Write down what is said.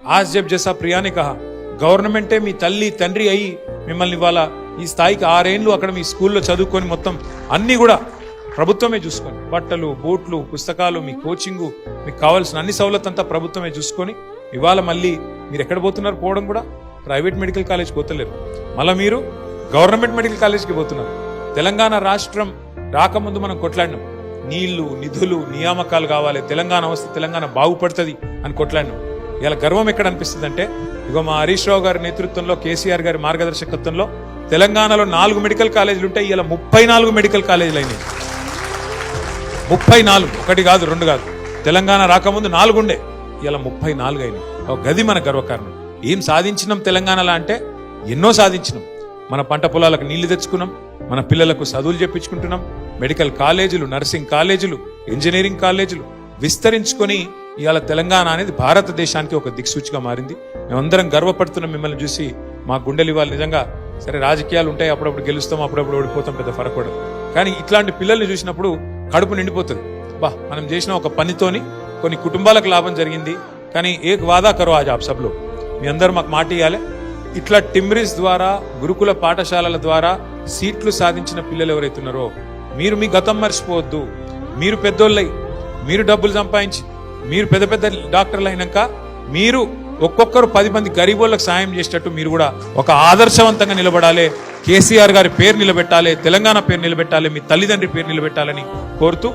आज जब जैसा प्रिया ने कहा గవర్నమెంటే మీ తల్లి తండ్రి అయ్యి మిమ్మల్ని ఇవాళ ఈ స్థాయికి 6 ఏళ్ళు అక్కడ మీ స్కూల్లో చదువుకొని మొత్తం అన్ని కూడా ప్రభుత్వమే చూసుకొని బట్టలు బూట్లు పుస్తకాలు మీ కోచింగు మీకు కావాల్సిన అన్ని సౌలత్ అంతా ప్రభుత్వమే చూసుకొని ఇవాళ మళ్ళీ మీరు ఎక్కడ పోతున్నారు పోవడం కూడా ప్రైవేట్ మెడికల్ కాలేజ్కి పోతలేరు మళ్ళీ మీరు గవర్నమెంట్ మెడికల్ కాలేజ్కి పోతున్నారు తెలంగాణ రాష్ట్రం రాకముందు మనం కొట్లాడినాం నీళ్లు నిధులు నియామకాలు కావాలి తెలంగాణ వస్తే తెలంగాణ బాగుపడుతుంది అని కొట్లాడినాం ఇలా గర్వం ఎక్కడ అనిపిస్తుంది అంటే ఇగో మా హరీష్ రావు గారి నేతృత్వంలో కేసీఆర్ గారి మార్గదర్శకత్వంలో తెలంగాణలో 4 మెడికల్ కాలేజీలు ఉంటాయి ఇలా 34 మెడికల్ కాలేజీలు అయినాయి 34 ఒకటి కాదు రెండు కాదు తెలంగాణ రాకముందు 4 ఉండే ఇలా 34 అయినాయి ఒక గది మన గర్వకారణం ఏం సాధించినాం తెలంగాణలో అంటే ఎన్నో సాధించినాం మన పంట పొలాలకు నీళ్లు తెచ్చుకున్నాం మన పిల్లలకు చదువులు చెప్పించుకుంటున్నాం మెడికల్ కాలేజీలు నర్సింగ్ కాలేజీలు ఇంజనీరింగ్ కాలేజీలు విస్తరించుకొని ఇవాళ తెలంగాణ అనేది భారతదేశానికి ఒక దిక్సూచిగా మారింది మేమందరం గర్వపడుతున్నాం మిమ్మల్ని చూసి మా గుండెలు ఇవాళ నిజంగా సరే రాజకీయాలు ఉంటాయి అప్పుడప్పుడు గెలుస్తాం అప్పుడప్పుడు ఓడిపోతాం పెద్ద ఫరక్ పడదు కానీ ఇట్లాంటి పిల్లల్ని చూసినప్పుడు కడుపు నిండిపోతుంది బా మనం చేసిన ఒక పనితోని కొన్ని కుటుంబాలకు లాభం జరిగింది కానీ ఏక్ వాదా కరో ఆజ్ ఆప్ సబ్లో మీ అందరూ మాకు మాట ఇవ్వాలి ఇట్లా టిమ్రిస్ ద్వారా గురుకుల పాఠశాలల ద్వారా సీట్లు సాధించిన పిల్లలు ఎవరైతున్నారో మీరు మీ గతం మర్చిపోవద్దు మీరు పెద్దోళ్ళై మీరు డబ్బులు సంపాదించి మీరు పెద్ద పెద్ద డాక్టర్లు అయినాక మీరు ఒక్కొక్కరు 10 మంది గరీబోళ్ళకి సాయం చేసేటట్టు మీరు కూడా ఒక ఆదర్శవంతంగా నిలబడాలి కేసీఆర్ గారి పేరు నిలబెట్టాలి తెలంగాణ పేరు నిలబెట్టాలి మీ తల్లిదండ్రి పేరు నిలబెట్టాలని కోరుతూ